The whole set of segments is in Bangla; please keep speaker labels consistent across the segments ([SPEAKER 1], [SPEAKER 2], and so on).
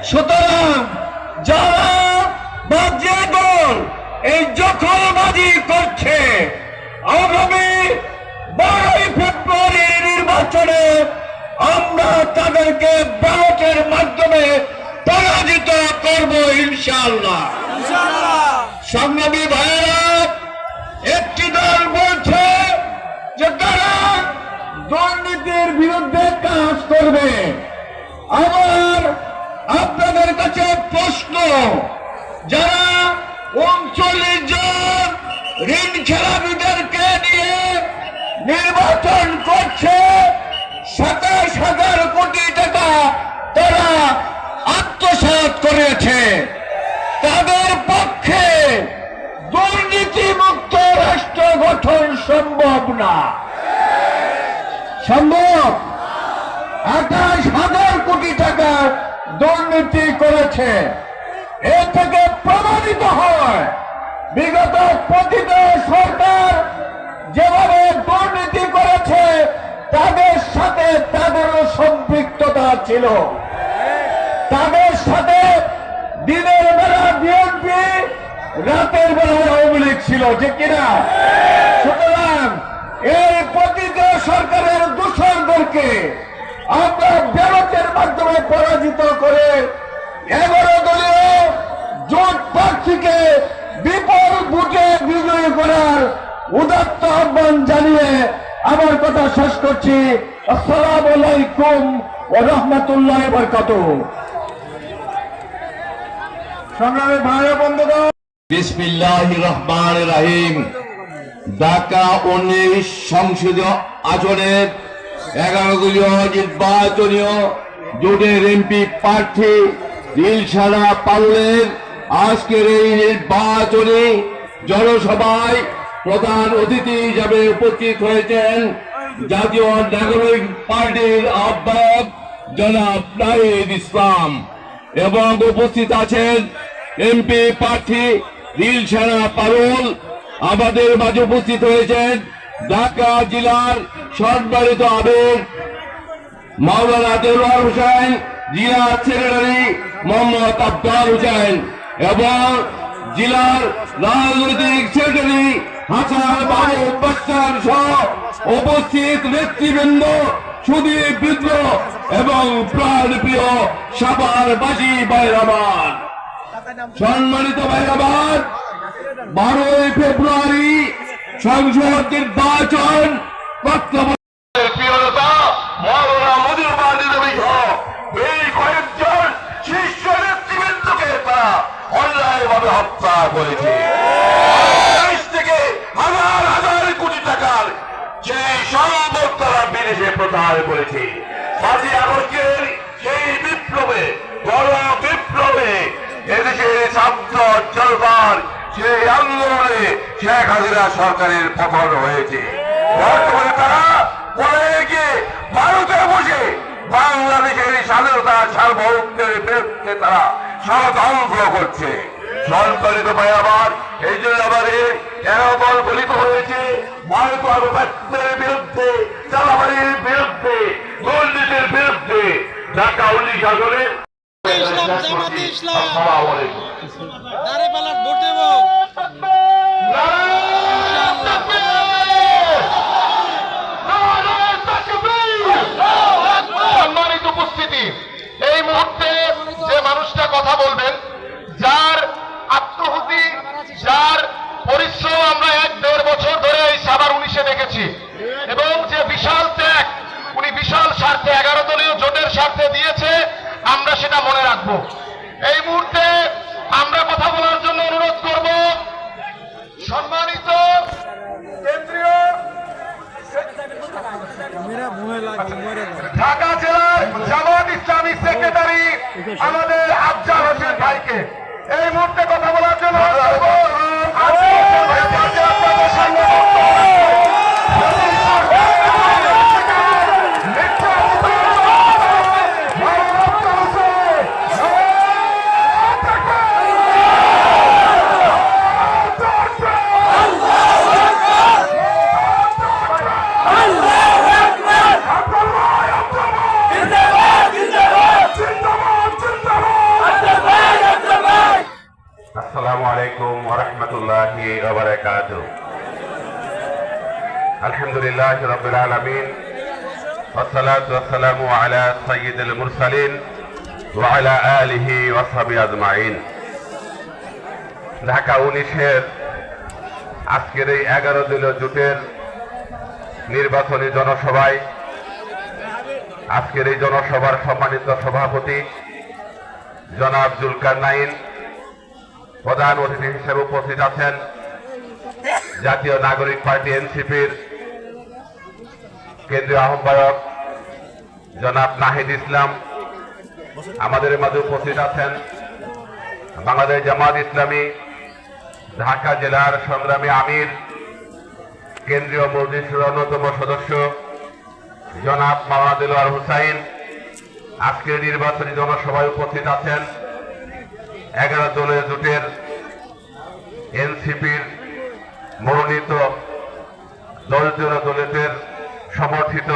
[SPEAKER 1] সুতরাং যারা বা যে দল এই দখলবাজি করছে, আগামী 12ই ফেব্রুয়ারির নির্বাচনে আমরা তাদেরকে ব্যালটের মাধ্যমে পরাজিত করব ইনশাআল্লাহ। সংগ্রামী ভাইয়েরা, একটি দল বলছে যে তারা দুর্নীতির বিরুদ্ধে কাজ করবে। আবার আপনাদের কাছে প্রশ্ন, যারা 39 জন ঋণ খেলাপিদেরকে নিয়ে নির্বাচন করছে, 27,000 কোটি টাকা তারা আত্মসাৎ করেছে, তাদের পক্ষে দুর্নীতিমুক্ত রাষ্ট্র গঠন সম্ভব না। সম্ভব? 28,000 কোটি টাকা দুর্নীতি করেছে। এ থেকে প্রমাণিত হয় বিগত প্রতিটা সরকার যেভাবে দুর্নীতি করেছে, তাদের সাথে তাদেরও সম্পৃক্ততা ছিল। তাদের সাথে দিনের বেলা বিএনপি, রাতের বেলা আওয়ামী লীগ ছিল, ঠিক কিনা? সুতরাং এই প্রতিটা সরকারের দূষণদেরকে আমরা ব্যালটের মাধ্যমে পরাজিত করে 11 দলীয় জোট প্রার্থীকে বিপুল ভোটে বিজয়ী করার উদাত্ত আহ্বান জানিয়ে আমার কথা শেষ করছি। আসসালামু আলাইকুম ওয়া রাহমাতুল্লাহি ওয়া বারাকাতুহু। সংগ্রামী ভাই ও বন্ধুগণ, বিসমিল্লাহির রহমানির রহিম। ঢাকা 19 সংসদীয় আসনের 11 দলীয় নির্বাচনীয় জোটের এমপি প্রার্থী দিলশানা পারুলের আজকের এই নির্বাচনী জনসভায় প্রধান অতিথি হিসাবে উপস্থিত হয়েছেন জাতীয় নাগরিক পার্টির আহ্বায়ক জনাব নাহিদ ইসলাম, এবং উপস্থিত আছেন এমপি প্রার্থী দিলশানা পারুল। আমাদের মাঝে উপস্থিত হয়েছেন ঢাকা জেলার সম্মানিত আমির মাওলানা দেলোয়ার হোসেন, জেলা সেক্রেটারি মোহাম্মদ আফতার হোসেন, এবং জেলার রাজনৈতিক সেক্রেটারি হাসান মাহমুদ বাচ্চার সহ উপস্থিত নেতৃবৃন্দ, সুদীপ বিদ্র এবং প্রাণপ্রিয় সাভারবাসী ভাইরামান। সম্মানিত ভাইরামান, 12ই ফেব্রুয়ারি সংসদ নির্বাচন প্রিয়তা মৌলানা মনিরুল এই কয়েকজন শীর্ষ নেতৃবৃন্দকে তারা অন্যায়ভাবে হত্যা করেছে। থেকে হাজার হাজার কোটি টাকার সেই সম্পদ তারা বিদেশে প্রচার করেছে। 5ই আগস্টের সেই বিপ্লবে, বড় বিপ্লবে এদেশের ছাত্র জনতার সেই আন্দোলনে শেখ হাসিনা সরকারের পতন হয়েছে। বর্তমানে তারা পরে গিয়ে ভারতে বসে বাংলাদেশের স্বাধীনতা সার্বভৌমত্বের বিরুদ্ধে তারা ষড়যন্ত্র করছে। সরকারিত ভাই আবার এই জন্য আমাদের এরকম গলিত হয়েছে ভারতের বিরুদ্ধে, চালাবাড়ির বিরুদ্ধে, দুর্নীতির বিরুদ্ধে। ঢাকা 19 আসনে সম্মানিত উপস্থিতি, এই মুহূর্তে যে মানুষটা কথা বলবেন, যার আত্মহুতি, যার পরিশ্রম আমরা 1-1.5 বছর ধরে এই সাভার 19-এ দেখেছি, এবং যে বিশাল ত্যাগ উনি বিশাল স্বার্থে 11 দলীয় জোটের স্বার্থে দিয়েছে, আমরা সেটা মনে রাখবো। এই মুহূর্তে আমরা কথা বলার জন্য অনুরোধ করব সম্মানিত কেন্দ্রীয় ঢাকা জেলার জামায়াত ইসলামী সেক্রেটারি আমাদের আফজাল হোসেন ভাইকে এই মুহূর্তে কথা বলার জন্য
[SPEAKER 2] ওয়া বারাকাতুহু। আলহামদুলিল্লাহি রাব্বিল আলামিন ওয়াসসালাতু ওয়াসসালামু আলা সাইয়্যিদিল মুরসালিন ওয়া আলা আলিহি ওয়া সাহবিহি আজমাইন। ঢাকা 19-এর আজকের এই 11 দলীয় জোটের নির্বাচনী জনসভায় আজকের এই জনসভার সম্মানিত সভাপতি জনাব জুলকারনাইন, প্রধান অতিথি হিসেবে উপস্থিত আছেন জাতীয় নাগরিক পার্টি এনসিপির কেন্দ্রীয় আহ্বায়ক জনাব নাহিদ ইসলাম, আমাদের মাঝে উপস্থিত আছেন বাংলাদেশ জামাত ইসলামী ঢাকা জেলার সংগ্রামী আমির, কেন্দ্রীয় মজলিসের অন্যতম সদস্য জনাব মাওলানা দেলোয়ার হুসাইন। আজকের নির্বাচনী জনসভায় উপস্থিত আছেন 11 দলীয় জোটের এনসিপির মনোনীত 10 জন দলের সমর্থিত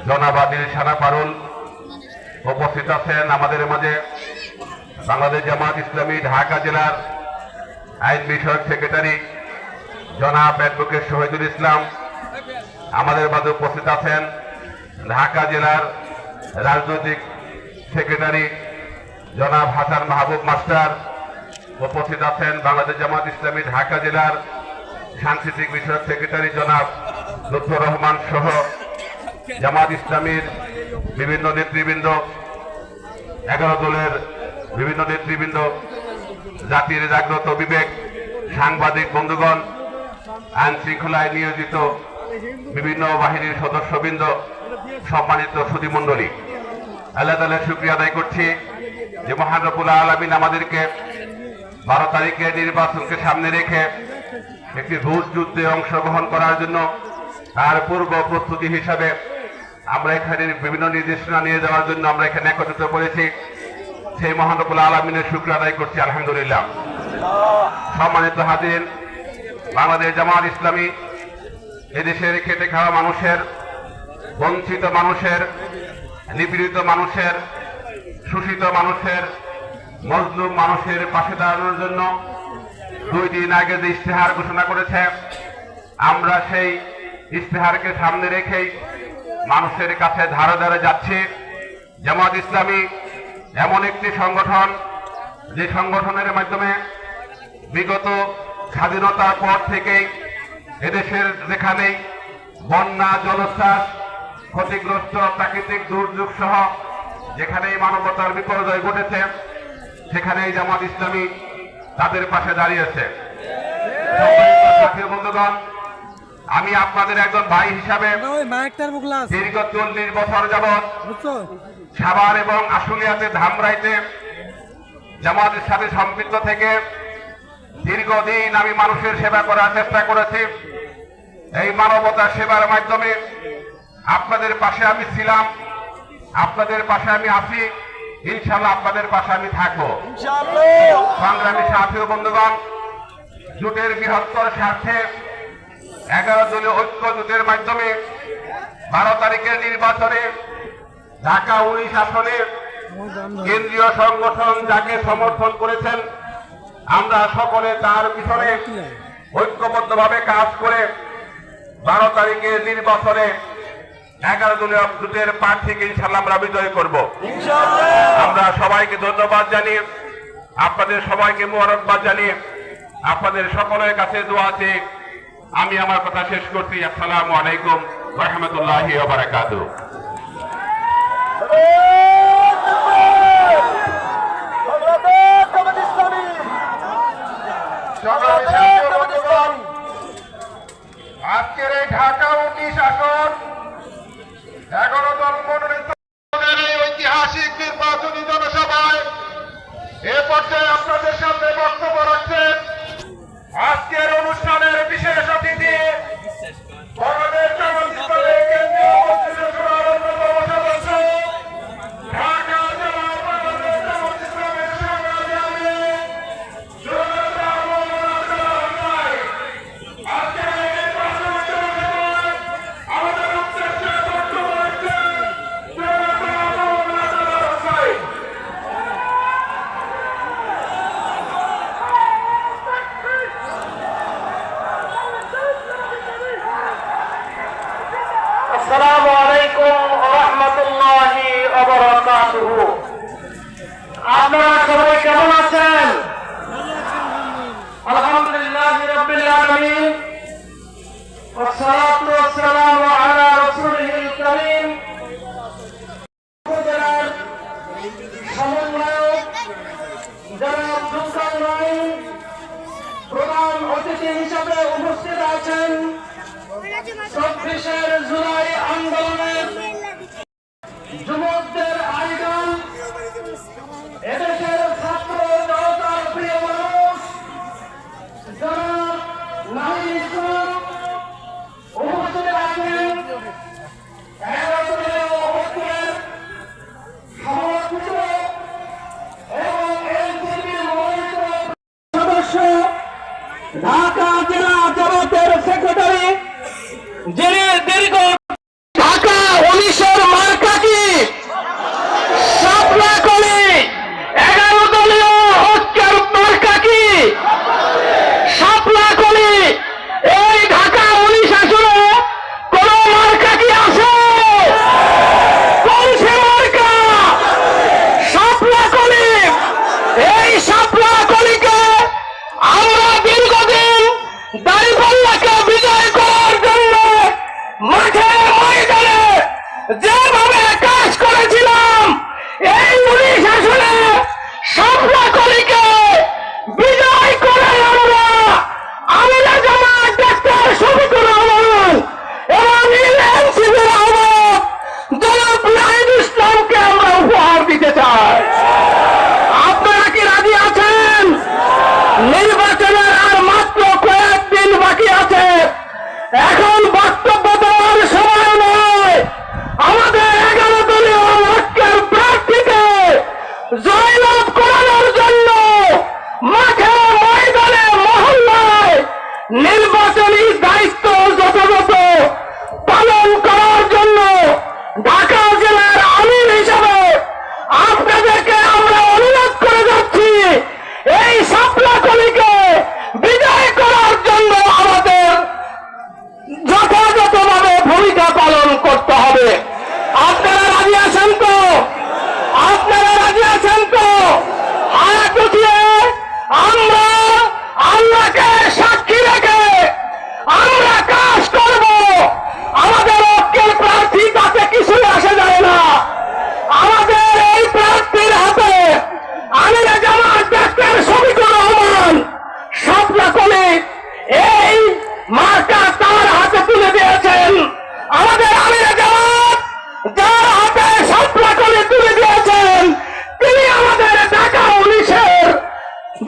[SPEAKER 2] জনাব আদিল সানা পারুল। উপস্থিত আছেন আমাদের মাঝে বাংলাদেশ জামাত ইসলামী ঢাকা জেলার আইন বিষয়ক সেক্রেটারি জনাব অ্যাডভোকেট শহীদুল ইসলাম। আমাদের মাঝে উপস্থিত আছেন ঢাকা জেলার রাজনৈতিক সেক্রেটারি জনাব হাসান মাহবুব মাস্টার। উপস্থিত আছেন বাংলাদেশ জামাত ইসলামী ঢাকা জেলার সাংস্কৃতিক বিষয়ক সেক্রেটারি জনাব লুৎফর রহমান সহ জামাত ইসলামীর বিভিন্ন নেতৃবৃন্দ, 11 দলের বিভিন্ন নেতৃবৃন্দ, জাতির জাগ্রত বিবেক, সাংবাদিক বন্ধুগণ, আইন শৃঙ্খলায় নিয়োজিত বিভিন্ন বাহিনীর সদস্যবৃন্দ, সম্মানিত সুধীমণ্ডলী, আল্লাহ তাআলার শুকরিয়া আদায় করছি যে মহান রব্বুল আলামিন আমাদেরকে 12 তারিখে নির্বাচনকে সামনে রেখে একটি ভোট যুদ্ধে অংশগ্রহণ করার জন্য তার পূর্ব প্রস্তুতি হিসাবে আমরা এখানে বিভিন্ন নির্দেশনা নিয়ে যাওয়ার জন্য আমরা এখানে একত্রিত করেছি। সেই মহান রব্বুল আলামিনের শুকরিয়া আদায় করছি আলহামদুলিল্লাহ। সম্মানিত হাজির, বাংলাদেশ জামাত ইসলামী এদেশের খেটে খাওয়া মানুষের, বঞ্চিত মানুষের, নিপীড়িত মানুষের, শোষিত মানুষের, মজলুম মানুষের পাশে দাঁড়ানোর জন্য 2 দিন আগে যে ইশতেহার ঘোষণা করেছে, আমরা সেই ইশতেহারকে সামনে রেখেই মানুষের কাছে ধারে ধারে যাচ্ছি। জামাত ইসলামী এমন একটি সংগঠন যে সংগঠনের মাধ্যমে বিগত স্বাধীনতার পর থেকেই এদেশের যেখানেই বন্যা, জলোচ্ছ্বাস, ক্ষতিগ্রস্ত প্রাকৃতিক দুর্যোগ সহ যেখানেই মানবতার বিপর্যয় ঘটেছে সেখানেই জামাত ইসলামী তাদের পাশে দাঁড়িয়েছে। বন্ধুগণ, আমি আপনাদের একজন ভাই হিসাবে দীর্ঘ 40 বছর যাবৎ সাভার এবং আশুলিয়াতে, ধামরাইতে জামাতের সাথে সম্পৃক্ত থেকে দীর্ঘদিন আমি মানুষের সেবা করার চেষ্টা করেছি। এই মানবতার সেবার মাধ্যমে আপনাদের পাশে আমি ছিলাম, আপনাদের পাশে আমি আছি, ইনশাআল্লাহ আপনাদের পাশে আমি থাকবো। সংগ্রামী সাথী ও বন্ধুগণ, জোটের বৃহত্তর স্বার্থে 11 দলীয় ঐক্য জোটের মাধ্যমে 12 তারিখের নির্বাচনে ঢাকা 19 আসনে কেন্দ্রীয় সংগঠন যাকে সমর্থন করেছেন, আমরা সকলে তার পিছনে ঐক্যবদ্ধভাবে কাজ করে 12 তারিখের নির্বাচনে 11 দলীয় জোটের প্রার্থীকে ইনশাআল্লাহ আমরা বিজয় করব। আমরা সবাইকে ধন্যবাদ জানিয়ে, আপনাদের সবাইকে মোবারকবাদ জানিয়ে, আপনাদের সকলের কাছে দোয়া আছে, আমি আমার কথা শেষ করছি। আসসালামু আলাইকুম ওয়া রাহমাতুল্লাহি ওয়া বারাকাতুহু।
[SPEAKER 1] আজকের এই ঢাকা 19 আসন 11 দল মনোনীত ঐতিহাসিক নির্বাচনী জনসভায় এ পর্যায়ে আপনাদের সামনে বক্তব্য রাখছেন আজকের অনুষ্ঠানের বিশেষ অতিথি বাংলাদেশ জামাত ইসলামী কেন্দ্রীয় মজলিসের শুরার অন্যতম সদস্য, ঢাকা জেলা বাংলাদেশ জামাত ইসলামীর সংগ্রামী আমির জনাব মাওলানা দেলোয়ার হুসাইন। আজকের এই নির্বাচনী জনসভায় আমাদের উদ্দেশ্যে বক্তব্য রাখছেন জনাব মাওলানা দেলোয়ার হুসাইন।
[SPEAKER 3] বারাকাতুহু। আপনারা সবাই কেমন আছেন? আলহামদুলিল্লাহি রাব্বিল আলামিন ওয়াসসালাতু ওয়াসসালামু আলা রাসূলিল কারীম। উপজেলার সমন্বয়ক জনাব জুলকার নাইন প্রধান অতিথি হিসাবে উপস্থিত আছেন 24 জুলাই আন্দোলনের যুবকদের আইডল, এদেশের ছাত্র জনতার প্রিয় মানুষ জনাব নাহিদ ইসলাম উপস্থিত আছেন। 11 দলীয় ঐক্যের সমর্থিত এবং এনসিপির মনোনীত সদস্য ঢাকা জেলা জামাতের সেক্রেটারি, যিনি দীর্ঘ ঢাকা 19-এর মার্কা কি শাপলা কলি, 11 দলীয় ঐক্যের মার্কা কি শাপলা কলি। এই ঢাকা 19 আসনে কোন মার্কা কি আছে? কোন সে মার্কা? শাপলা কলি। এই শাপলা কলিকে আমরা দীর্ঘদিন দাঁড়িপাল্লাকে বিজয় করার জন্য মাঠে ময়দানে যেভাবে কাজ করেছিলাম, এই 19 আসনে শাপলা কলিকে বিজয় করে আমরা আমিরা জামাত ডাক্তার শফিকুর রহমান এবং এনসিপির আহ্বায়ক জনাব নাহিদ ইসলামকে আমরা উপহার দিতে চাই। আপনারা কি রাজি আছেন? নির্বাচনের আর মাত্র কয়েকদিন বাকি আছে। এখন বক্তব্য দেওয়ার সময় নয়। আমাদের 11 দলীয় ঐক্যের প্রার্থীকে জয়লাভ করানোর জন্য মাঠে ময়দানে মহল্লায় নির্বাচনী দায়িত্ব যথাযথ পালন করার জন্য ঢাকা জেলার আমির হিসাবে আপনাদেরকে আমরা অনুরোধ করে যাচ্ছি, এই শাপলা কলিকে বিজয় করার জন্য আমাদের যথাযথভাবে ভূমিকা পালন করতে হবে। আপনারা রাজি আছেন তো? আপনারা রাজি আছেন তো? হাত উঠিয়ে আমরা আল্লাহকে সাক্ষী রেখে আমরা কাজ করব। আমাদের ঐক্যের প্রার্থী তাতে কিছুই আসে যায় না। আমাদের এই প্রার্থীর হাতে আমিরা জামাত ডাক্তার শফিকুর রহমান শাপলা কলি এই মার্কা তার হাতে তুলে দিয়েছেন। আমাদের আমিরা জামাত যার হাতে শাপলা কলি তুলে দিয়েছেন, তিনি আমাদের ঢাকা 19-এর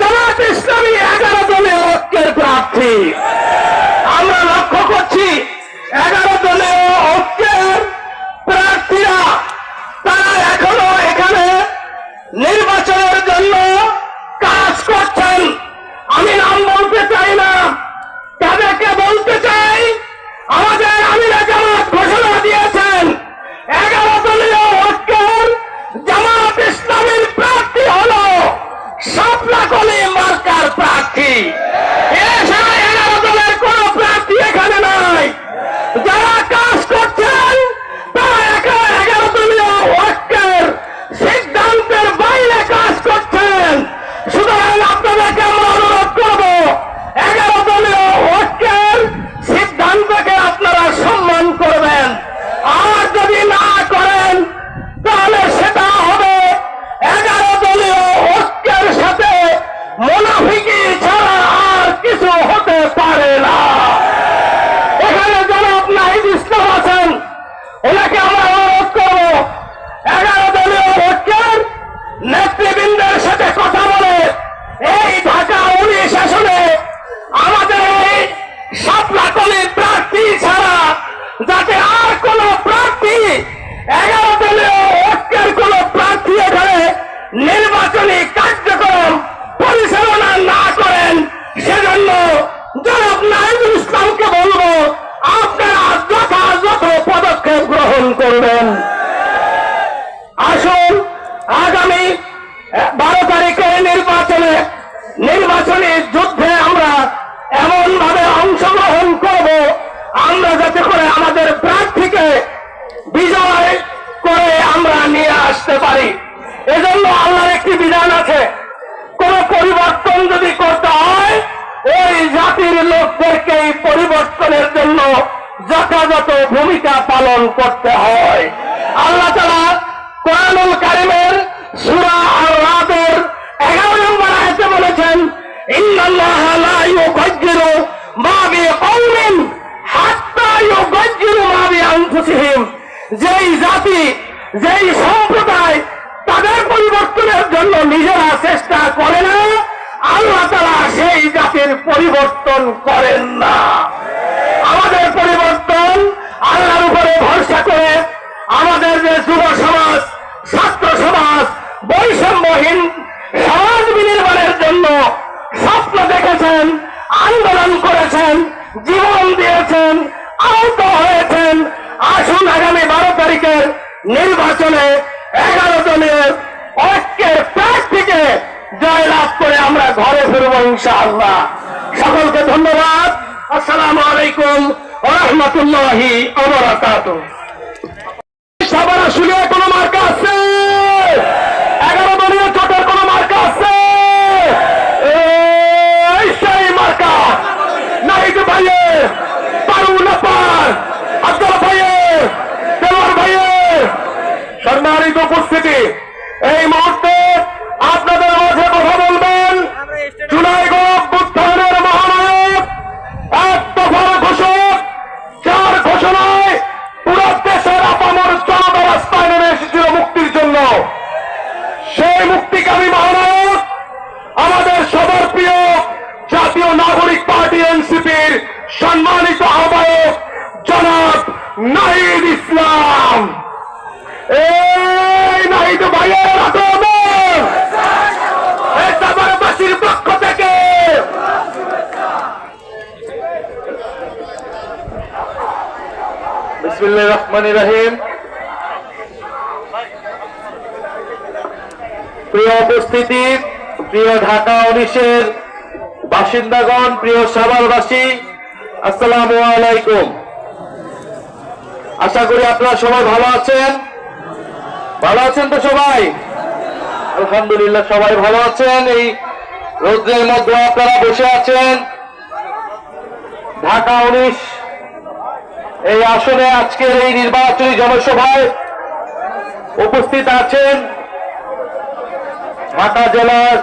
[SPEAKER 3] জামাত ইসলামী 11 দলীয় ঐক্যের প্রার্থী। আমরা লক্ষ্য করছি 11 দলীয় ঐক্যের প্রার্থীরা তারা এখনো এখানে নির্বাচনের জন্য কাজ করছেন। আমি নাম বলতে চাই না, তাদেরকে বলতে চাই, আমাদের আমিরা জামাত ঘোষণা দিয়েছেন 11 দলীয় ঐক্যের জামাত ইসলামীর প্রার্থী হলো শাপলা কলি মার্কার প্রার্থী। এছাড়া 11 দলের কোন প্রার্থী এখানে নাই। যারা কাজ করছেন তারা 11 দলীয় ঐক্যের সিদ্ধান্তের বাইরে কাজ করছেন। সুতরাং আপনাদেরকে আমরা অনুরোধ করব, 11 দলীয় ঐক্যের সিদ্ধান্তকে আপনারা সম্মান করবেন। আর যদি না করেন তাহলে সেটা হবে 11 দলীয় ঐক্যের সাথে মুনাফিকি ছাড়া আর কিছু হতে পারে না। এখানে জনাব নাহিদ ইসলাম আছেন, ওনাকে আমরা অনুরোধ করব 11 দলীয় ঐক্যের নেতৃবৃন্দের সাথে কথা বলে এই ঢাকা 19 আসনে আমাদের এই শাপলা কলির প্রার্থী ছাড়া যাতে আর কোন প্রার্থী 11 দলীয় ঐক্যের কোন প্রার্থী এখানে নির্বাচনী কার্যক্রম পরিচালনা না করেন, সেজন্য জনাব নাহিদ ইসলামকে বলবো আপনারা যথাযথ পদক্ষেপ গ্রহণ করবেন। আসুন আগামী 12 তারিখের নির্বাচনী যুদ্ধে আমরা এমন ভাবে অংশগ্রহণ করব আমরা যাতে করে আমাদের প্রার্থীকে বিজয় করে আমরা নিয়ে আসি। আসতে পারি। এজন্য আল্লাহর একটি বিধান আছে, কোন পরিবর্তন যদি করতে হয় ওই জাতির লোকদেরকে এই পরিবর্তনের জন্য যথাযথ ভূমিকা পালন করতে হয়। আল্লাহ তাআলা কোরআনুল কারীমের সূরা আর-রাদের 11 নম্বর আয়াতে বলেছেন, ইন্নাল্লাহা লা ইউগায়্যিরু মা বিকওমিন হাত্তা ইউগায়্যিরু মা বিআনফুসিহিম। যেই জাতি, যেই সম্প্রদায় তাদের পরিবর্তনের জন্য নিজেরা চেষ্টা করে না, আল্লাহ তাআলা সেই জাতির পরিবর্তন করেন না। আমাদের পরিবর্তন আল্লাহর উপরে ভরসা করে আমাদের যে যুব সমাজ, ছাত্র সমাজ বৈষম্যহীন সমাজ বিনির্মাণের জন্য স্বপ্ন দেখেছেন, আন্দোলন করেছেন, জীবন দিয়েছেন, আহত হয়েছেন। আসুন আগামী 12 তারিখের নির্বাচনে 11 দলের ঐক্যের প্রার্থীকে জয়লাভ করে আমরা ঘরে ফিরব ইনশাআল্লাহ। সকলকে ধন্যবাদ। আসসালামু আলাইকুম ওয়া রাহমাতুল্লাহি ওয়া বারাকাতুহু। সবার আসলে কোনো মার্কা আছে? 11 দলীয় জোটের কোনো মার্কা আছে? সেই মার্কা নাহিদ ভাইয়ের, পারুল আপার, আব্দুল ভাইয়ের, দেওয়ার ভাইয়ের। সম্মানিত উপস্থিতি, এই মুহূর্তে আপনাদের মাঝে কথা বলবেন জুলাই গণঅভ্যুত্থানের মহানায়ক, এক দফার ঘোষক, যার ঘোষণায় পুরো দেশের আপামর জনতা রাস্তায় নেমে এসেছিল মুক্তির জন্য। সেই মুক্তিকামী মহানায়ক আমাদের সবার প্রিয় জাতীয় নাগরিক পার্টি এনসিপির সম্মানিত আহ্বায়ক জনাব নাহিদ ইসলাম। এই নাহিদ ভাইয়ের আগমন এই সাভারবাসীর পক্ষ থেকে বিসমিল্লাহির রহমানির রহিম। প্রিয় উপস্থিতি, প্রিয় ঢাকা 19-এর বাসিন্দাগণ, প্রিয় সাভারবাসী, আসসালামু আলাইকুম। আশা করি আপনারা সবাই ভালো আছেন। ভালো আছেন তো সবাই? আলহামদুলিল্লাহ সবাই ভালো আছেন। এই রৌদ্রের মধ্যে আপনারা বসে আছেন। ঢাকা 19 এই আসনে আজকের এই নির্বাচনী জনসভায় উপস্থিত আছেন ঢাকা জেলার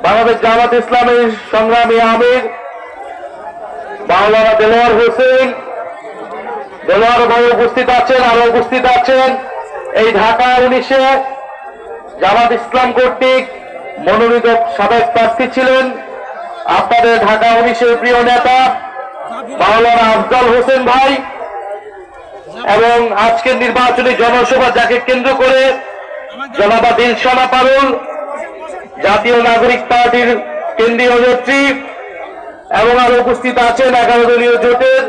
[SPEAKER 3] বাংলাদেশ জামাত ইসলামী সংগ্রামী আমির মাওলানা দেলোয়ার হোসেন। দেলোয়ার ভাই উপস্থিত আছেন, আরো উপস্থিত আছেন এই ঢাকা 19-এ জামাত ইসলাম কর্তৃক মনোনীত সাবেক প্রার্থী ছিলেন আপনাদের ঢাকা 19-এর প্রিয় নেতা মাওলানা আফজাল হোসেন ভাই, এবং আজকের নির্বাচনী জনসভা যাকে কেন্দ্র করে জনাবা দিলশানা পারুল, জাতীয় নাগরিক পার্টির কেন্দ্রীয় নেত্রী, এবং আরো উপস্থিত আছেন 11 দলীয় জোটের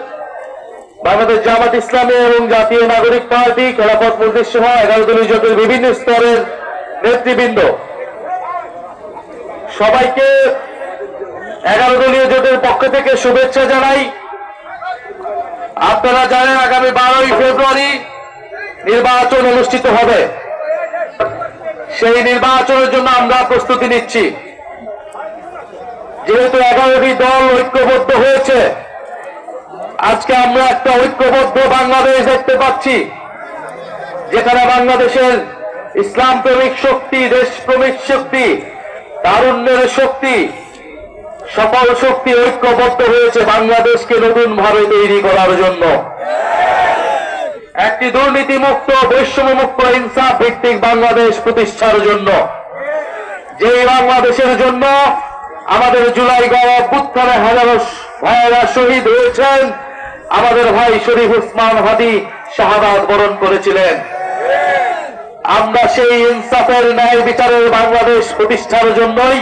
[SPEAKER 3] বাংলাদেশ জামাত ইসলামী এবং জাতীয় নাগরিক পার্টি, খেলাফত মজলিস সহ 11 দলীয় জোটের বিভিন্ন স্তরের নেতৃবৃন্দ। সবাইকে 11 দলীয় জোটের পক্ষ থেকে শুভেচ্ছা জানাই। আপনারা জানেন আগামী 12ই ফেব্রুয়ারি নির্বাচন অনুষ্ঠিত হবে। সেই নির্বাচনের জন্য আমরা প্রস্তুতি নিচ্ছি। যেহেতু 11টি দল ঐক্যবদ্ধ হয়েছে, আজকে আমরা একটা ঐক্যবদ্ধ বাংলাদেশ দেখতে পাচ্ছি, যেখানে বাংলাদেশের ইসলাম প্রেমিক শক্তি, দেশপ্রেমিক শক্তি, তারুণ্যের শক্তি, সকল শক্তি ঐক্যবদ্ধ হয়েছে বাংলাদেশকে নতুন ভাবে তৈরি করার জন্য, একটি দুর্নীতিমুক্ত, বৈষম্যমুক্ত, ইনসাফ ভিত্তিক বাংলাদেশ প্রতিষ্ঠার জন্য। যেই বাংলাদেশের জন্য আমাদের জুলাই গণঅভ্যুত্থানে হাজারো ভাইয়েরা শহীদ হয়েছেন, আমাদের ভাই শরীফ ওসমান হাদি শাহাদাত বরণ করেছিলেন। আমরা সেই ইনসাফের, ন্যায় বিচারের বাংলাদেশ প্রতিষ্ঠার জন্যই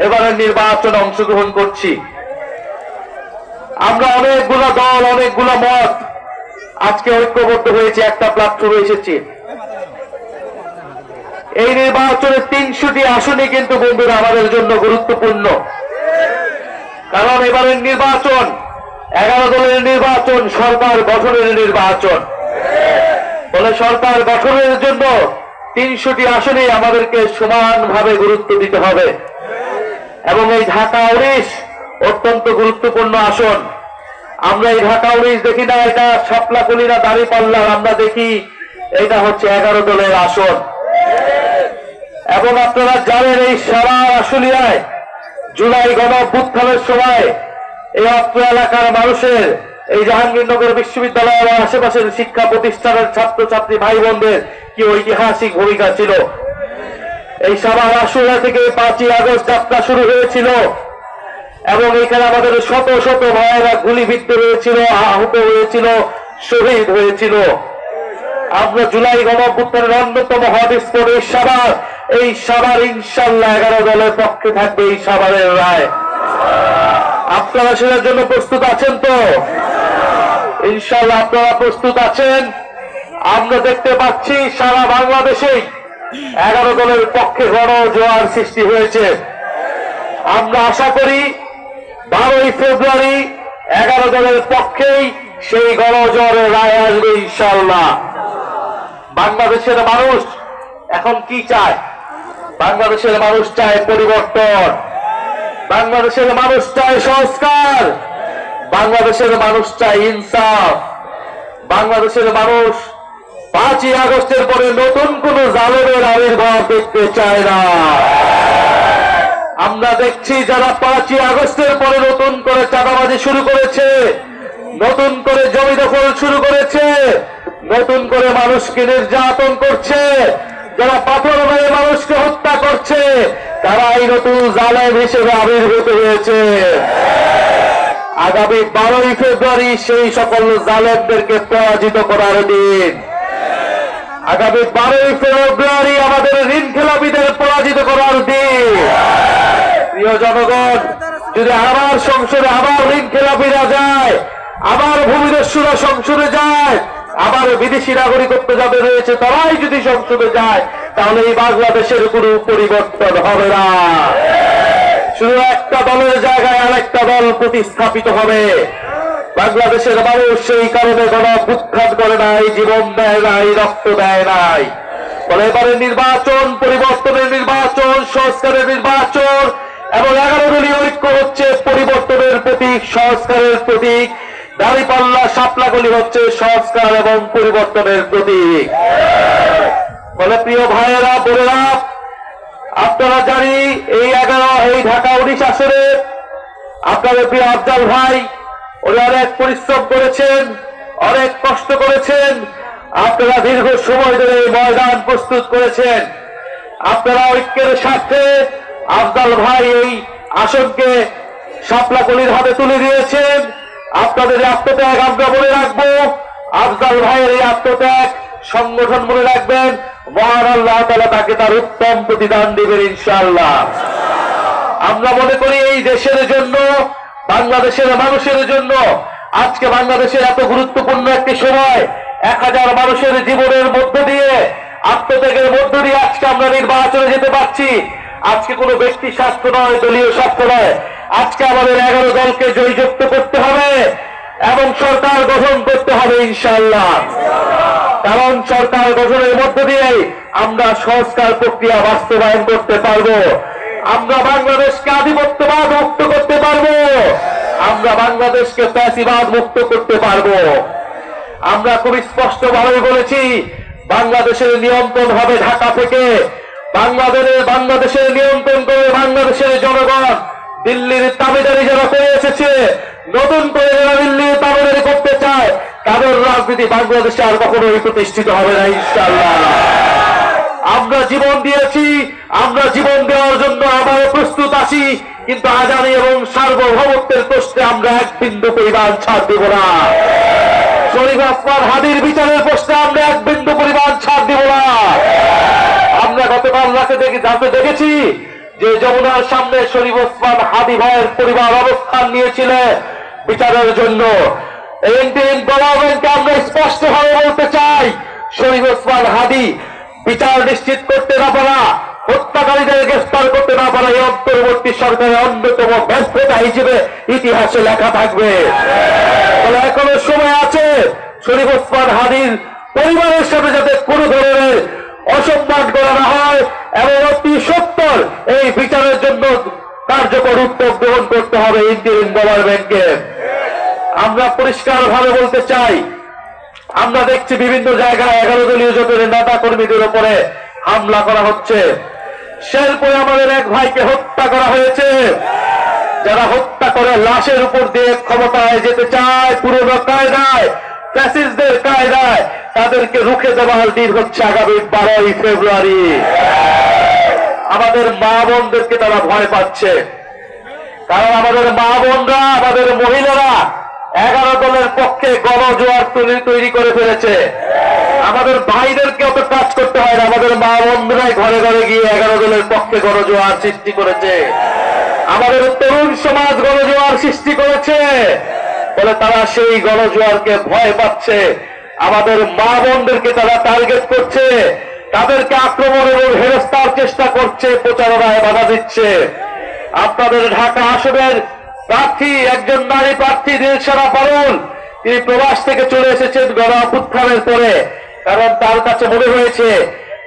[SPEAKER 3] এবারের নির্বাচনে অংশগ্রহণ করছি। আমরা অনেকগুলো দল, অনেকগুলো মত আজকে ঐক্যবদ্ধ হয়েছে, একটা প্ল্যাটফর্মে এসেছি। এই নির্বাচনের 300টি আসনই কিন্তু বন্ধুরা আমাদের জন্য গুরুত্বপূর্ণ, কারণ এবারের নির্বাচন 11 দলের নির্বাচন, সরকার গঠনের নির্বাচন। ফলে সরকার গঠনের জন্য 300টি আসনে আমাদেরকে সমানভাবে গুরুত্ব দিতে হবে এবং এই ঢাকা 19 অত্যন্ত গুরুত্বপূর্ণ আসন। আমরা এই ঢাকা 19 দেখি না এটা শাপলাকলি না দাঁড়িপাল্লা, আমরা দেখি এটা হচ্ছে 11 দলের আসন। এবং আপনারা জানেন এই সারা আশুলিয়ায় জুলাই গণঅভ্যুত্থানের সময় এই অত্র এলাকার মানুষের, এই জাহাঙ্গীরনগর বিশ্ববিদ্যালয় এবং আশেপাশের শিক্ষা প্রতিষ্ঠানের ছাত্রছাত্রী ভাই বোনদের কি ঐতিহাসিক ভূমিকা ছিল। এই সাভার আশুলিয়া থেকে 5ই আগস্ট যাত্রা শুরু হয়েছিল এবং এখানে আমাদের শত শত ভাইয়েরা গুলিবিদ্ধ হয়েছিল, আহত হয়েছিল, শহীদ হয়েছিল। আমরা জুলাই গণঅভ্যুত্থানের অন্যতম হটস্পট এই সাভার ইনশাল্লাহ 11 দলের পক্ষে থাকবে এই সাভারের রায়। আপনারা সেটার জন্য প্রস্তুত আছেন তো? ইনশাল্লাহ আপনারা প্রস্তুত আছেন। আমরা দেখতে পাচ্ছি সারা বাংলাদেশে 11 দলের পক্ষে গণজোয়ার সৃষ্টি হয়েছে। আমরা আশা করি 12ই ফেব্রুয়ারি 11 দলের পক্ষেই সেই গণজোয়ারের রায় আসবে ইনশাল্লাহ। বাংলাদেশের মানুষ এখন কি চায়? বাংলাদেশের মানুষ চায় পরিবর্তন, বাংলাদেশের মানুষ চায় সংস্কার, বাংলাদেশের মানুষ চায় ইনসাফ। বাংলাদেশের মানুষ 5ই আগস্টের পরে নতুন কোন জালেমের আবির্ভাব দেখতে চায় না। আমরা দেখছি যারা 5ই আগস্টের পরে নতুন করে চাঁদাবাজি শুরু করেছে, নতুন করে জমি দখল শুরু করেছে, নতুন করে মানুষকে নির্যাতন করছে, যারা পাথর মেরে মানুষকে হত্যা করছে, তারাই নতুন জালেম হিসেবে আবির্ভূত হয়েছে। আগামী 12ই ফেব্রুয়ারি সেই সকল জালেমদেরকে পরাজিত করার দিন। আগামী 12ই ফেব্রুয়ারি আমাদের ঋণ খেলাপিদের পরাজিত করার দিন। প্রিয় জনগণ, যদি আবার সংসদে আবার ঋণ খেলাপিরা যায়, আবার ভূমিদস্যুরা সংসদে যায়, আবার বিদেশি নাগরিকত্ব যাদের রয়েছে তারাই যদি সংসদে যায়, তাহলে এই বাংলাদেশের কোনো পরিবর্তন হবে না। শুধু একটা দলের জায়গায় আরেকটা দল প্রতিস্থাপিত হবে। বাংলাদেশের মানুষ সেই কারণে গণঅভ্যুত্থান করে নাই, জীবন দেয় নাই, রক্ত দেয় নাই। ফলে এবারে নির্বাচন, পরিবর্তনের নির্বাচন, সংস্কারের নির্বাচন এবং 11 দলীয় ঐক্য হচ্ছে পরিবর্তনের প্রতীক, সংস্কারের প্রতীক। দাঁড়িপাল্লা শাপলাকলি হচ্ছে সংস্কার এবং পরিবর্তনের প্রতীক। ফলে প্রিয় ভাইয়েরা, বোনেরা, আপনারা জানি এই ঢাকা 19 আসনে আপনাদের প্রিয় আফজাল ভাই উনি অনেক পরিশ্রম করেছেন, অনেক কষ্ট করেছেন। আপনারা দীর্ঘ সময় ধরে এই ময়দান প্রস্তুত করেছেন। আপনারা ঐক্যের স্বার্থে আফজাল ভাই এই আসনকে শাপলাকলির হাতে তুলে দিয়েছেন। আপনাদের এই আত্মত্যাগ আমরা মনে রাখবো। আফজাল ভাইয়ের এই আত্মত্যাগ সংগঠন মনে রাখবেন। মহান আল্লাহ তাআলা তাকে তার উত্তম প্রতিদান দিবেন ইনশাআল্লাহ। আমরা মনে করি এই দেশের জন্য, বাংলাদেশের মানুষের জন্য আজকে বাংলাদেশের এত গুরুত্বপূর্ণ একটি সময়, 1000 মানুষের জীবনের মধ্য দিয়ে, আত্মত্যাগের মধ্য দিয়ে আজকে আমরা নির্বাচনে যেতে পারছি। আজকে কোনো ব্যক্তি স্বার্থ নয়, দলীয় স্বার্থ নয়। আজকে আমাদের 11 দলকে জয়যুক্ত করতে হবে এবং সরকার গঠন করতে হবে ইনশাআল্লাহ। কারণ সরকার গঠনের মধ্য দিয়ে আমরা সংস্কার প্রক্রিয়া বাস্তবায়ন করতে পারবো। আমরা বাংলাদেশকে আধিপত্যবাদ মুক্ত করতে পারবো। আমরা বাংলাদেশকে ফ্যাসিবাদ মুক্ত করতে পারবো। আমরা খুব স্পষ্টভাবে বলেছি, বাংলাদেশের নিয়ন্ত্রণ হবে ঢাকা থেকে। বাংলাদেশের নিয়ন্ত্রণ করে বাংলাদেশের জনগণ। দিল্লির তাবেদারি যারা করে এসেছে, নতুন করে যারা দিল্লির তাবেদারি করতে চায়, তাদের রাজনীতি বাংলাদেশে আর কখনোই প্রতিষ্ঠিত হবে না ইনশাআল্লাহ। আমরা জীবন দিয়েছি, আমরা জীবন দেওয়ার জন্য আবারও প্রস্তুত আছি, কিন্তু আজানি এবং সার্বভৌমত্বের প্রশ্নে আমরা এক বিন্দু পরিমাণ ছাড় দেব না। শরীফ ওসমান হাদির বিচারের প্রশ্নে আমরা এক বিন্দু পরিমাণ ছাড় দেব না। আমরা গতকাল রাতে দেখেছি যে যমুনার সামনে শরীফ ওসমান হাদি ভাইয়ের পরিবার অবস্থান নিয়েছিলেন বিচারের জন্য। গভর্নমেন্টকে আমরা স্পষ্টভাবে বলতে চাই, শরীফ ওসমান হাদি বিচার নিশ্চিত করতে না পারা, হত্যাকারীদের গ্রেফতার করতে না পারা এই অন্তর্বর্তী সরকারের অন্যতম ব্যর্থতা হিসেবে ইতিহাসে লেখা থাকবে। তাহলে এখনো সময় আছে শরীফ ওসমান হাদির পরিবারের সাথে যাতে কোনো ধরনের অসম্মান করা হয় এবং অতি সত্বর এই বিচারের জন্য কার্যকর উদ্যোগ গ্রহণ করতে হবে ইন্টারিম গভর্নমেন্টকে। আমরা পরিষ্কারভাবে বলতে চাই, আমরা দেখছি বিভিন্ন জায়গায় 11 দলীয় জোটের নেতা কর্মীদের উপরে হামলা করা হচ্ছে। শেরপুরে আমাদের এক ভাইকে হত্যা করা হয়েছে। যারা হত্যা করে লাশের উপর দিয়ে ক্ষমতায় যেতে চায় পুরনো কায়দায়, ফ্যাসিস্টদের কায়দায়, তাদেরকে রুখে দেওয়ার দিন হচ্ছে আগামী 12ই ফেব্রুয়ারি। আমাদের মা বোনদেরকে তারা ভয় পাচ্ছে, কারণ আমাদের মা বোনরা, আমাদের মহিলারা 11 দলের পক্ষে গণজোয়ার তৈরি করে ফেলেছে। আমাদের ভাইদেরকে অত কাজ করতে হয় না, আমাদের মা বোনরাই ঘরে ঘরে গিয়ে 11 দলের পক্ষে গণজোয়ার সৃষ্টি করেছে। আমাদের তরুণ সমাজ গণজোয়ার সৃষ্টি করেছে বলে তারা সেই গণজোয়ারকে ভয় পাচ্ছে। আমাদের মা বোনদেরকে তারা টার্গেট করছে, তাদেরকে আক্রমণ এবং হেনস্থার চেষ্টা করছে, প্রচারণায় বাধা দিচ্ছে। আপনাদের ঢাকা আসনের প্রার্থী, একজন নারী প্রার্থী দিলশারা পারুল, তিনি প্রবাস থেকে চলে এসেছেন গণ অভ্যুত্থানের পরে, কারণ তার কাছে মনে হয়েছে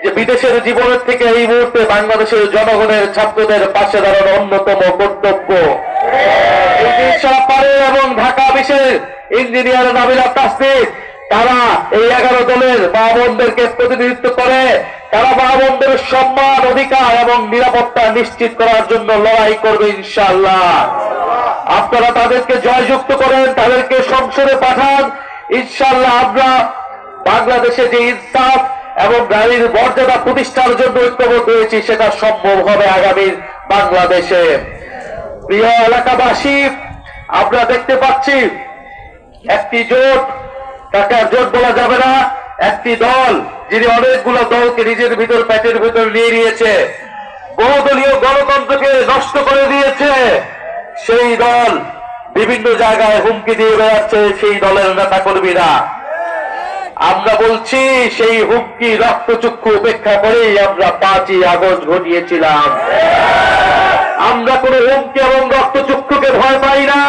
[SPEAKER 3] যে বিদেশের জীবনের থেকে এই মুহূর্তে বাংলাদেশের জনগণের, ছাত্রদের পাশে দাঁড়ানো অন্যতম কর্তব্য। এই দিলশারা পারুল এবং ঢাকা বিশেষ ইঞ্জিনিয়ার নাবিলা তাসনিম, তারা এই 11 দলের মা বোনদেরকে প্রতিনিধিত্ব করে। তারা মা বোনদের সম্মান, অধিকার এবং নিরাপত্তা নিশ্চিত করার জন্য লড়াই করবে ইনশাআল্লাহ। আপনারা তাদেরকে জয়যুক্ত করেন, তাদেরকে সংসদে পাঠান। ইনশাআল্লাহ আমরা বাংলাদেশে যে ইনসাফ এবং নারীর মর্যাদা প্রতিষ্ঠার জন্য ঐক্যবদ্ধ হয়েছি, সেটা সম্ভব হবে আগামী বাংলাদেশে। প্রিয় এলাকাবাসী, আমরা দেখতে পাচ্ছি একটি জোট, তাকে জোট বলা যাবে না, একটি দল যিনি অনেকগুলো দলকে নিজের ভিতর, পেটের ভিতর নিয়ে নিয়েছে, বহুদলীয় গণতন্ত্রকে নষ্ট করে দিয়েছে, সেই দল বিভিন্ন জায়গায় হুমকি দিয়ে বেড়াচ্ছে সেই দলের নেতা কর্মীরা। আমরা বলছি সেই হুমকি রক্তচক্ষু উপেক্ষা করেই আমরা 5ই আগস্ট ঘটিয়েছিলাম। আমরা কোন হুমকি এবং রক্তচক্ষুকে ভয় পাই না।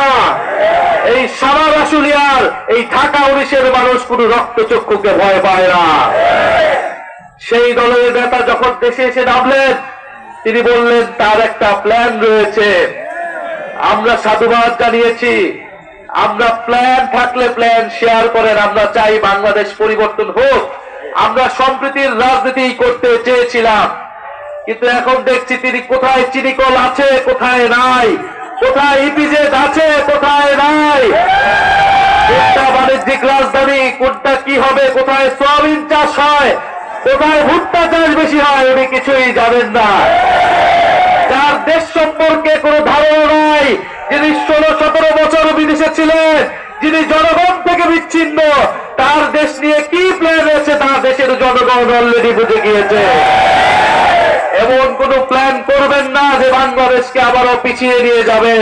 [SPEAKER 3] এই সারা আশুলিয়ার, এই ঢাকা 19-এর মানুষ কোন রক্তচক্ষুকে ভয় পায় না। সেই দলের নেতা যখন দেশে এসে নামলেন, তিনি বললেন তার একটা প্ল্যান রয়েছে। আমরা সাধুবাদ জানিয়েছি। আমরা প্ল্যান থাকলে প্ল্যান শেয়ার করেন। আমরা চাই বাংলাদেশ পরিবর্তন হোক। আমরা সম্প্রীতির রাজনীতি করতে চেয়েছিলাম, কিন্তু এখন দেখছি তিনি কোথায় চিনিকল আছে, কোথায় নাই, কোথায় ইপিজেড আছে, কোথায় নাই, কোনটা বাণিজ্যিক রাজধানী, কোনটা কি হবে, কোথায় সোয়াবিন চাষ হয়, কোথায় ভুট্টা চাষ বেশি হয়, উনি কিছুই জানেন না। যার দেশ সম্পর্কে কোনো ধারণা নাই, যিনি 16-17 বছর বিদেশে ছিলেন, যিনি জনগণ থেকে বিচ্ছিন্ন, তার দেশ নিয়ে কি প্ল্যান রয়েছে তার দেশের জনগণ অলরেডি বুঝে গিয়েছে। এমন কোন প্ল্যান করবেন না যে বাংলাদেশকে আবারও পিছিয়ে নিয়ে যাবে।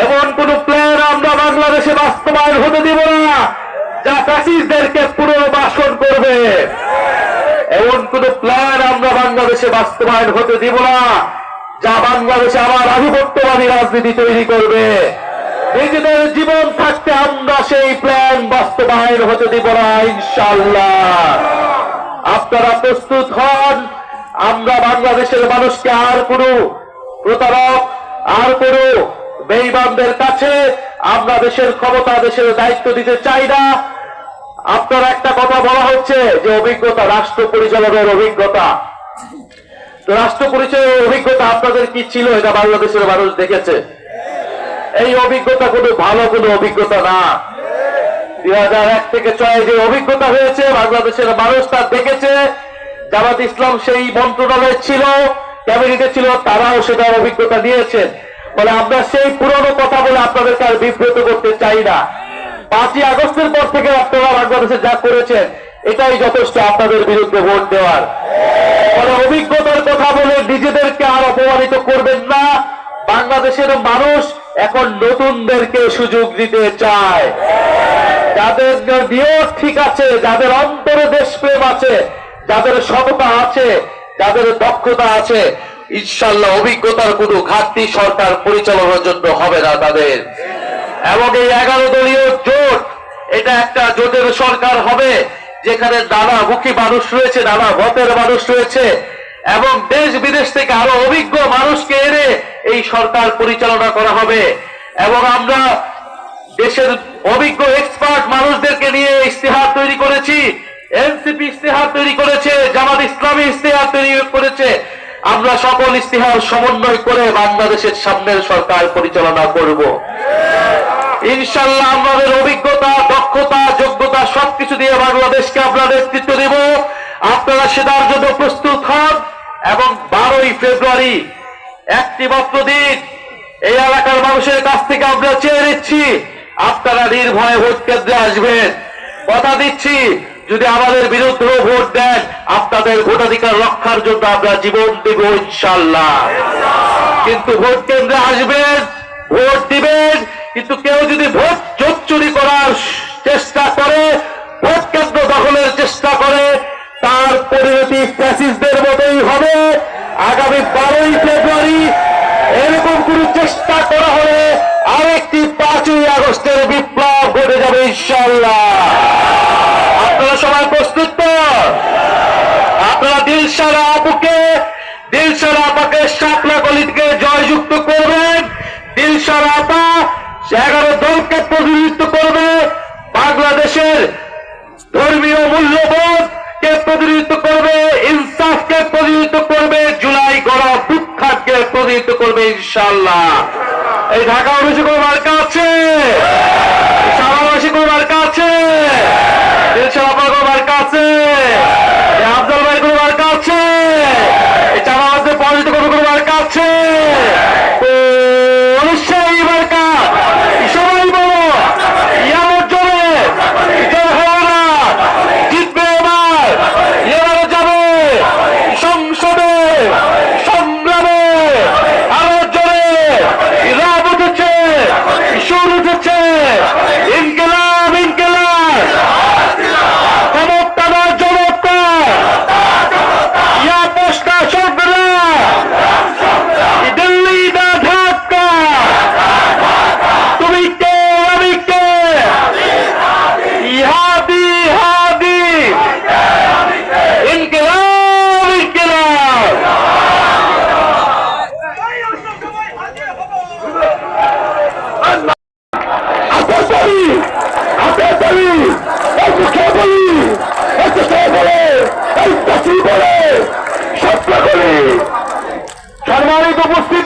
[SPEAKER 3] এমন কোন প্ল্যান আমরা বাংলাদেশে বাস্তবায়ন হতে দিব না যা ফ্যাসিস্টদেরকে পুনর্বাসন করবে। এমন কোন প্ল্যান আমরা বাংলাদেশে বাস্তবায়ন হতে দিব না যা বাংলাদেশে আবার আধিপত্যবাদী রাজনীতি তৈরি করবে। নিজেদের জীবন থাকতে আমরা সেই প্ল্যান বাস্তবায়ন হতে দিব না ইনশাআল্লাহ। আপনারা প্রস্তুত হন। আমরা বাংলাদেশের মানুষকে আর কোন প্রতারক, আর কোন বেঈমানদের কাছে আমরা দেশের ক্ষমতা, দেশের দায়িত্ব দিতে চাই না। আপনারা একটা কথা বলা হচ্ছে যে অভিজ্ঞতা, রাষ্ট্র পরিচালনার অভিজ্ঞতা। তো রাষ্ট্র পরিচালনার অভিজ্ঞতা আপনাদের কি ছিল এটা বাংলাদেশের মানুষ দেখেছে। এই অভিজ্ঞতা কোনো ভালো কোনো অভিজ্ঞতা না। 2001 থেকে 6 যে অভিজ্ঞতা হয়েছে বাংলাদেশের মানুষ তা দেখেছে। জামাত ইসলাম সেই মন্ত্রণালয়ে ছিল, ক্যাবিনেটে ছিল, তারাও সেটার অভিজ্ঞতা নিয়েছেন। বলে আমরা সেই পুরনো কথা বলে আপনাদেরকে আর বিব্রত করতে চাই না। 5ই আগস্টের পর থেকে আপনারা বাংলাদেশে যা করেছেন এটাই যথেষ্ট আপনাদের বিরুদ্ধে ভোট দেওয়ার। ফলে অভিজ্ঞতার কথা বলে নিজেদেরকে আর অপমানিত করবেন না। বাংলাদেশের মানুষ এখন নতুনদেরকে সুযোগ দিতে চায়। যাদের নিয়ত ঠিক আছে, যাদের অন্তরে দেশপ্রেম আছে, যাদের সততা আছে, যাদের দক্ষতা আছে, ইনশাআল্লাহ অভিজ্ঞতার কোনো ঘাটতি সরকার পরিচালনার জন্য হবে না তাদের। এবং এই 11 দলীয় জোট, এটা একটা জোটের সরকার হবে যেখানে নানামুখী মানুষ রয়েছে, নানা মতের মানুষ রয়েছে, এবং দেশ বিদেশ থেকে আরো অভিজ্ঞ মানুষকে এনে এই সরকার পরিচালনা করা হবে। এবং আমরা দেশের অভিজ্ঞ এক্সপার্ট মানুষদেরকে নিয়ে ইশতেহার তৈরি করেছি, এনসিপি ইশতেহার তৈরি করেছে, জামাত ইসলামী ইশতেহার তৈরি করেছে। আমরা সকল ইশতেহার সমন্বয় করে বাংলাদেশের সামনের সরকার পরিচালনা করব। ইনশাআল্লাহ আমাদের অভিজ্ঞতা, দক্ষতা, যোগ্যতা সবকিছু দিয়ে বাংলাদেশকে আমরা নেতৃত্ব দেব। আপনারা সেটার জন্য প্রস্তুত হন। এবং 12ই ফেব্রুয়ারি একটি মাত্র দিন, এই এলাকার মানুষের কাছ থেকে আমরা চেয়ে নিচ্ছি আপনারা নির্ভয়ে ভোট কেন্দ্রে আসবেন। কথা দিচ্ছি, যদি আমাদের বিরুদ্ধে ভোট দেন, আপনাদের ভোটাধিকার রক্ষার জন্য আমরা জীবন দেব ইনশাআল্লাহ। কিন্তু ভোট কেন্দ্রে আসবেন, ভোট দিবেন, কিন্তু কেউ যদি ভোট জোট চুরি করার চেষ্টা করে, ভোট কেন্দ্র দখলের চেষ্টা করে, তার পরিণতি ফ্যাসিস্টদের মতোই হবে। আগামী 12ই ফেব্রুয়ারি এরকম কোন চেষ্টা করা হলে আরেকটি 5ই আগস্টের বিপ্লব ঘটে যাবে ইনশাআল্লাহ। আপনারা সবাই প্রস্তুত তো? আপনারা দিলশারা আপাকে শাপলা গলি থেকে জয়যুক্ত করবেন। দিলশারা আপা 11 দলকে প্রতিনিধিত্ব করবে, বাংলাদেশের ধর্মীয় মূল্যবোধকে প্রতিনিধিত্ব করবে, ইনসাফকে প্রতিনিধিত্ব করবে, জুলাই গণঅভ্যুত্থানকে প্রতিনিধিত্ব করবে ইনশাআল্লাহ। এই ঢাকা অফিসে কোনো মার্কা আছে? সারাবাসী কোনো মার্কা আছে? দিলশারা আপার কোনো মার্কা আছে? আফজাল ভাই কোনো মার্কা আছে? এই চাঁদাবাজদের পরাজিত কোনো মার্কা আছে? অবশ্যই মার্কা সবাই বলো, ইয়ামর জোরে জয় হবে না, জিতবে এবার, এবারে যাবে সংসদে, সংগ্রামে আরো জোরে রাব উঠেছে, সুর উঠেছে, ইনকিলাব ইনকিলাব, চমৎকার চমৎকার, ইয়া পোস্টা সংগ্রাম, দিল্লি না ঢাকা, তুমি কে আমি কে, ইহাদি হাদি, ইনকিলাব ইনকিলাব। সম্মানিত উপস্থিতি,